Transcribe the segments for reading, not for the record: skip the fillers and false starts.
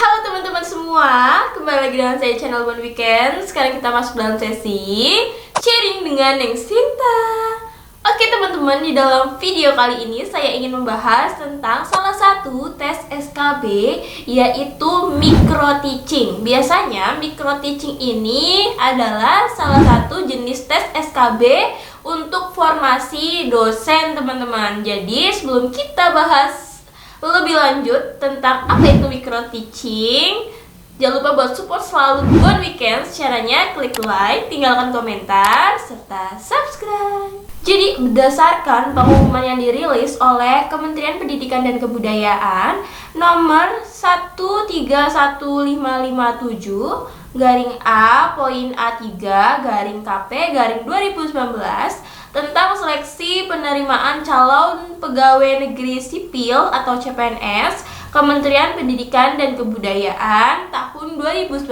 Halo teman-teman semua, kembali lagi dengan saya channel Bon Weekend. Sekarang kita masuk dalam sesi sharing dengan Neng Sinta. Oke teman-teman, di dalam video kali ini saya ingin membahas tentang salah satu tes SKB, yaitu micro teaching. Biasanya micro teaching ini adalah salah satu jenis tes SKB untuk formasi dosen teman-teman. Jadi sebelum kita bahas lebih lanjut tentang apa itu micro teaching, jangan lupa buat support selalu Bon Weekend. Caranya klik like, tinggalkan komentar, serta subscribe. Jadi berdasarkan pengumuman yang dirilis oleh Kementerian Pendidikan dan Kebudayaan nomor 131557 garing A poin A3 garing KP garing 2019 tentang seleksi penerimaan calon pegawai negeri sipil atau CPNS Kementerian Pendidikan dan Kebudayaan tahun 2019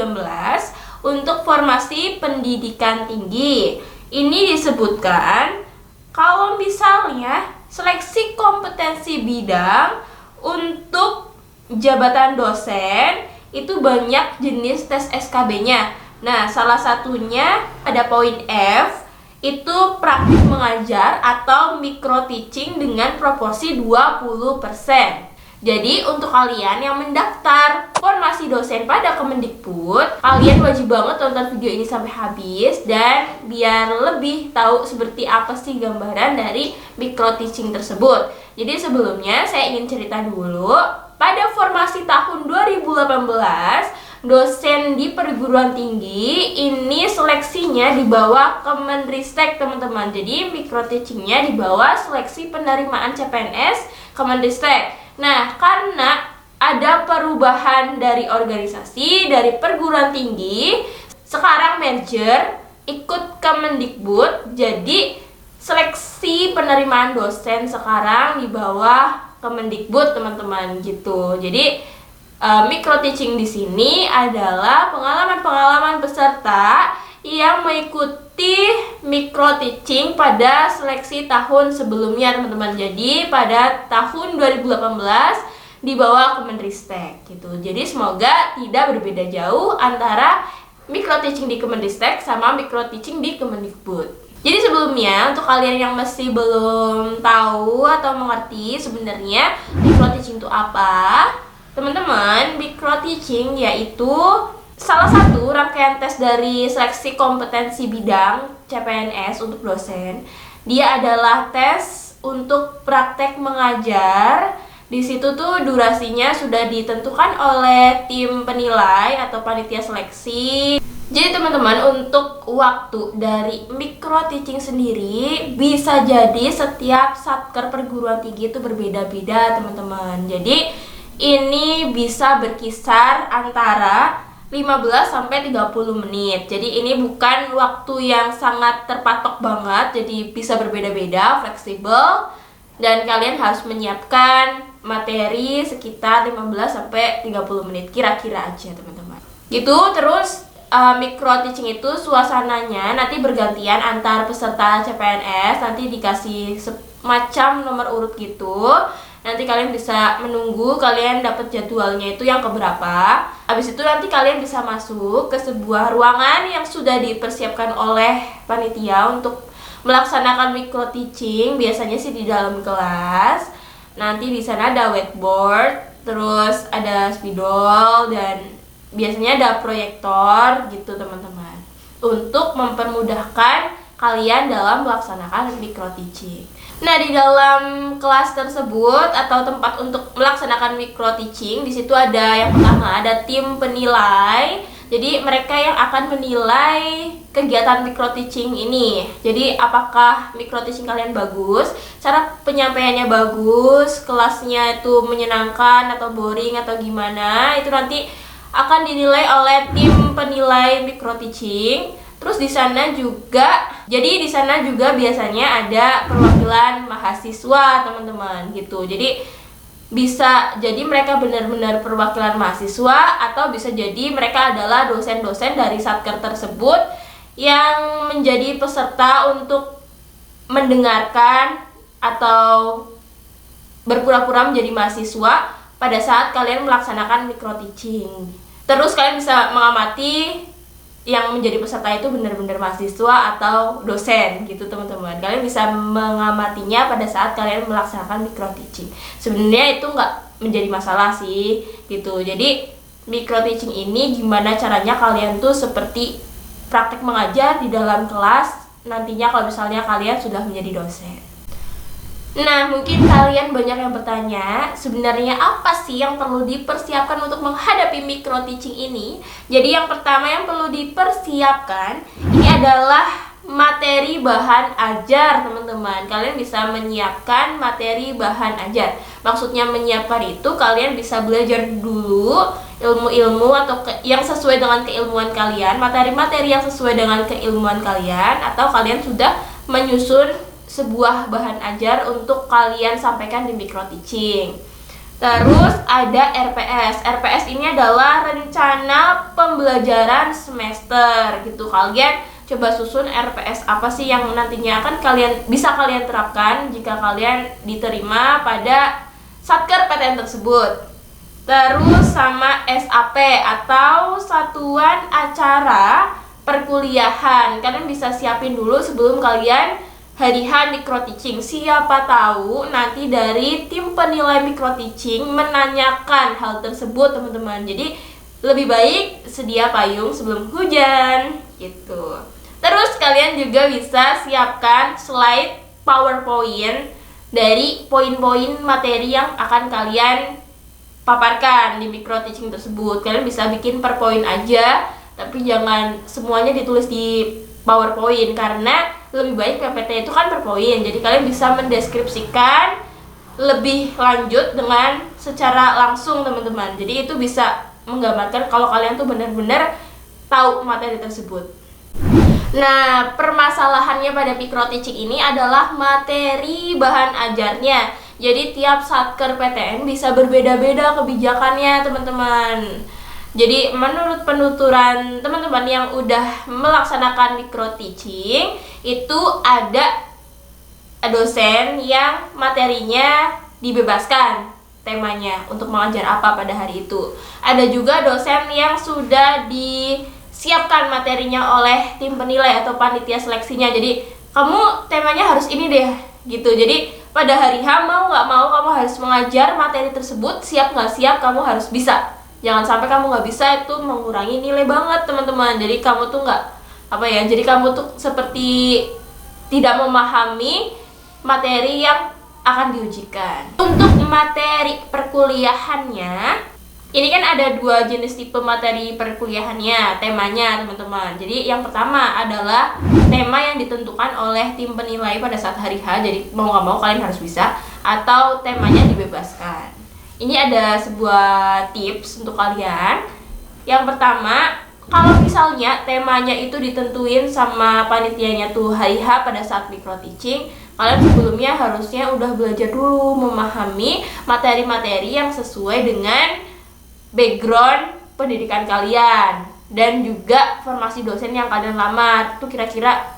untuk formasi pendidikan tinggi. Ini disebutkan kalau misalnya seleksi kompetensi bidang untuk jabatan dosen itu banyak jenis tes SKB-nya. Nah, salah satunya ada poin F, itu praktik mengajar atau micro teaching dengan proporsi 20%. Jadi untuk kalian yang mendaftar formasi dosen pada Kemendikbud, kalian wajib banget tonton video ini sampai habis dan biar lebih tahu seperti apa sih gambaran dari micro teaching tersebut. Jadi sebelumnya saya ingin cerita dulu, pada formasi tahun 2018 dosen di perguruan tinggi ini seleksinya di bawah Kemendristek teman-teman. Jadi micro teachingnya di bawah seleksi penerimaan CPNS Kemendristek. Nah, karena ada perubahan dari organisasi, dari perguruan tinggi, sekarang merger ikut Kemendikbud, jadi seleksi penerimaan dosen sekarang di bawah Kemendikbud teman-teman gitu. Jadi micro teaching di sini adalah pengalaman-pengalaman peserta yang mengikuti micro teaching pada seleksi tahun sebelumnya teman-teman. Jadi pada tahun 2018 di bawah Kemendristek gitu. Jadi semoga tidak berbeda jauh antara micro teaching di Kemendristek sama micro teaching di Kemendikbud. Jadi sebelumnya untuk kalian yang masih belum tahu atau mengerti sebenarnya micro teaching itu apa, teman-teman, micro teaching yaitu salah satu rangkaian tes dari seleksi kompetensi bidang CPNS untuk dosen. Dia adalah tes untuk praktek mengajar. Di situ tuh durasinya sudah ditentukan oleh tim penilai atau panitia seleksi. Jadi teman-teman, untuk waktu dari micro teaching sendiri bisa jadi setiap satker perguruan tinggi itu berbeda-beda teman-teman. Jadi ini bisa berkisar antara 15 sampai 30 menit. Jadi ini bukan waktu yang sangat terpatok banget, jadi bisa berbeda-beda, fleksibel, dan kalian harus menyiapkan materi sekitar 15 sampai 30 menit kira-kira aja teman-teman. Gitu. Terus micro teaching itu suasananya nanti bergantian antar peserta CPNS, nanti dikasih semacam nomor urut gitu. Nanti kalian bisa menunggu kalian dapat jadwalnya itu yang keberapa. Habis itu nanti kalian bisa masuk ke sebuah ruangan yang sudah dipersiapkan oleh panitia untuk melaksanakan micro teaching. Biasanya sih di dalam kelas. Nanti di sana ada whiteboard, terus ada spidol, dan biasanya ada proyektor gitu teman-teman, untuk mempermudahkan kalian dalam melaksanakan micro teaching. Nah, di dalam kelas tersebut atau tempat untuk melaksanakan micro teaching, di situ ada yang pertama ada tim penilai. Jadi mereka yang akan menilai kegiatan micro teaching ini. Jadi apakah micro teaching kalian bagus, cara penyampaiannya bagus, kelasnya itu menyenangkan atau boring atau gimana, itu nanti akan dinilai oleh tim penilai micro teaching. Terus di sana juga, jadi di sana juga biasanya ada perwakilan mahasiswa teman-teman gitu. Jadi bisa jadi mereka benar-benar perwakilan mahasiswa, atau bisa jadi mereka adalah dosen-dosen dari satker tersebut yang menjadi peserta untuk mendengarkan atau berpura-pura menjadi mahasiswa pada saat kalian melaksanakan micro teaching. Terus kalian bisa mengamati yang menjadi peserta itu benar-benar mahasiswa atau dosen gitu teman-teman. Kalian bisa mengamatinya pada saat kalian melaksanakan micro teaching. Sebenarnya itu nggak menjadi masalah sih gitu. Jadi micro teaching ini gimana caranya kalian tuh seperti praktek mengajar di dalam kelas nantinya kalau misalnya kalian sudah menjadi dosen. Nah, mungkin kalian banyak yang bertanya, sebenarnya apa sih yang perlu dipersiapkan untuk menghadapi micro teaching ini? Jadi yang pertama yang perlu dipersiapkan ini adalah materi bahan ajar, teman-teman. Kalian bisa menyiapkan materi bahan ajar. Maksudnya menyiapkan itu kalian bisa belajar dulu ilmu-ilmu atau yang sesuai dengan keilmuan kalian, materi-materi yang sesuai dengan keilmuan kalian, atau kalian sudah menyusun sebuah bahan ajar untuk kalian sampaikan di micro teaching. Terus ada RPS. RPS ini adalah rencana pembelajaran semester gitu. Kalian coba susun RPS apa sih yang nantinya akan bisa kalian terapkan jika kalian diterima pada Satker PTN tersebut. Terus sama SAP atau Satuan Acara Perkuliahan. Kalian bisa siapin dulu sebelum kalian hari H micro teaching. Siapa tahu nanti dari tim penilai micro teaching menanyakan hal tersebut, teman-teman. Jadi lebih baik sedia payung sebelum hujan gitu. Terus kalian juga bisa siapkan slide PowerPoint dari poin-poin materi yang akan kalian paparkan di micro teaching tersebut. Kalian bisa bikin per poin aja, tapi jangan semuanya ditulis di PowerPoint karena lebih baik PPT itu kan per poin. Jadi kalian bisa mendeskripsikan lebih lanjut dengan secara langsung, teman-teman. Jadi itu bisa menggambarkan kalau kalian tuh benar-benar tahu materi tersebut. Nah, permasalahannya pada micro teaching ini adalah materi bahan ajarnya. Jadi tiap Satker PTN bisa berbeda-beda kebijakannya, teman-teman. Jadi menurut penuturan teman-teman yang udah melaksanakan micro teaching, itu ada dosen yang materinya dibebaskan temanya untuk mengajar apa pada hari itu. Ada juga dosen yang sudah disiapkan materinya oleh tim penilai atau panitia seleksinya. Jadi kamu temanya harus ini deh gitu. Jadi pada hari H mau nggak mau kamu harus mengajar materi tersebut, siap nggak siap kamu harus bisa. Jangan sampai kamu nggak bisa, itu mengurangi nilai banget, teman-teman. Jadi kamu tuh jadi kamu tuh seperti tidak memahami materi yang akan diujikan. Untuk materi perkuliahannya, ini kan ada dua jenis tipe materi perkuliahannya, temanya, teman-teman. Jadi yang pertama adalah tema yang ditentukan oleh tim penilai pada saat hari H. Jadi mau nggak mau kalian harus bisa, atau temanya dibebaskan. Ini ada sebuah tips untuk kalian. Yang pertama, kalau misalnya temanya itu ditentuin sama panitianya tuh hari H pada saat micro teaching, kalian sebelumnya harusnya udah belajar dulu memahami materi-materi yang sesuai dengan background pendidikan kalian dan juga formasi dosen yang kalian lamar. Itu kira-kira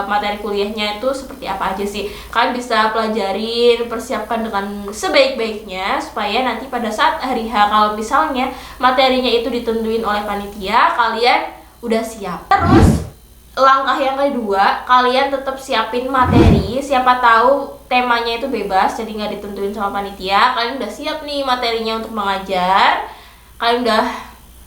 materi kuliahnya itu seperti apa aja sih. Kalian bisa pelajarin, persiapkan dengan sebaik-baiknya supaya nanti pada saat hari H kalau misalnya materinya itu ditentuin oleh panitia, kalian udah siap. Terus langkah yang kedua, kalian tetap siapin materi. Siapa tahu temanya itu bebas, jadi nggak ditentuin sama panitia. Kalian udah siap nih materinya untuk mengajar. Kalian udah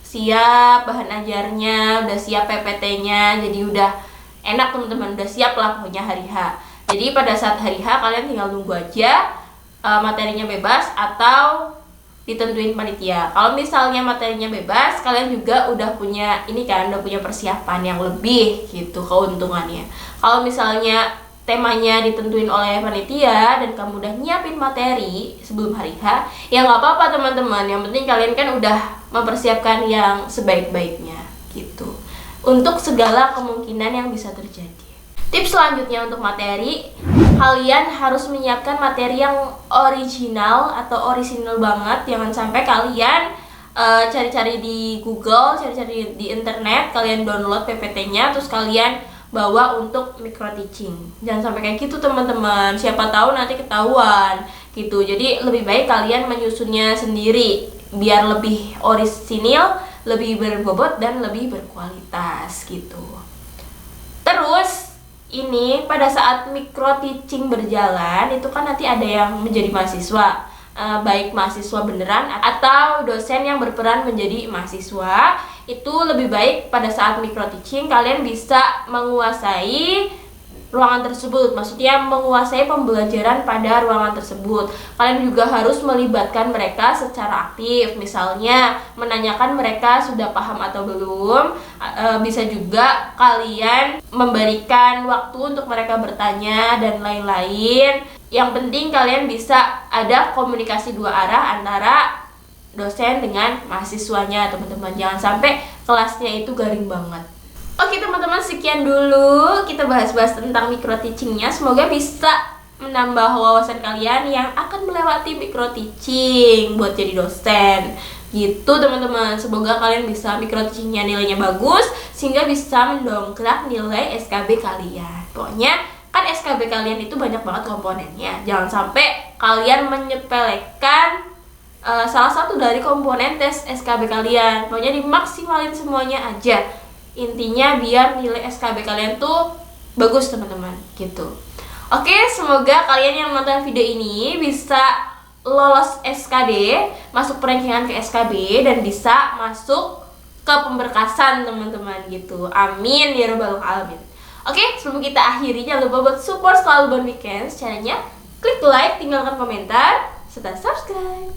siap bahan ajarnya, udah siap PPT-nya, jadi udah enak, teman-teman, udah siap lah pokoknya hari H. Jadi pada saat hari H kalian tinggal nunggu aja materinya bebas atau ditentuin panitia. Kalau misalnya materinya bebas, kalian juga udah punya udah punya persiapan yang lebih gitu keuntungannya. Kalau misalnya temanya ditentuin oleh panitia dan kamu udah nyiapin materi sebelum hari H, ya nggak apa-apa, teman-teman. Yang penting kalian kan udah mempersiapkan yang sebaik-baiknya gitu, untuk segala kemungkinan yang bisa terjadi. Tips selanjutnya untuk materi, kalian harus menyiapkan materi yang original atau orisinal banget. Jangan sampai kalian cari-cari di Google, cari-cari di internet, kalian download PPT-nya terus kalian bawa untuk micro teaching. Jangan sampai kayak gitu, teman-teman. Siapa tahu nanti ketahuan gitu. Jadi lebih baik kalian menyusunnya sendiri biar lebih orisinil, lebih berbobot dan lebih berkualitas gitu. Terus ini pada saat micro teaching berjalan itu kan nanti ada yang menjadi mahasiswa, baik mahasiswa beneran atau dosen yang berperan menjadi mahasiswa. Itu lebih baik pada saat micro teaching kalian bisa menguasai ruangan tersebut, maksudnya menguasai pembelajaran pada ruangan tersebut. Kalian juga harus melibatkan mereka secara aktif, misalnya menanyakan mereka sudah paham atau belum. Bisa juga kalian memberikan waktu untuk mereka bertanya dan lain-lain. Yang penting kalian bisa ada komunikasi dua arah antara dosen dengan mahasiswanya, teman-teman. Jangan sampai kelasnya itu garing banget. Oke teman-teman, sekian dulu kita bahas-bahas tentang micro teachingnya. Semoga bisa menambah wawasan kalian yang akan melewati micro teaching buat jadi dosen gitu teman-teman. Semoga kalian bisa micro teachingnya nilainya bagus sehingga bisa mendongkrak nilai SKB kalian. Pokoknya kan SKB kalian itu banyak banget komponennya. Jangan sampai kalian menyepelekan salah satu dari komponen tes SKB kalian. Pokoknya dimaksimalin semuanya aja. Intinya biar nilai SKB kalian tuh bagus teman-teman gitu. Oke, semoga kalian yang nonton video ini bisa lolos SKD, masuk perankingan ke SKB dan bisa masuk ke pemberkasan teman-teman gitu. Amin ya rabbal alamin. Oke, sebelum kita akhiri jangan lupa buat support selalu Bon Weekends. Caranya klik like, tinggalkan komentar, serta subscribe.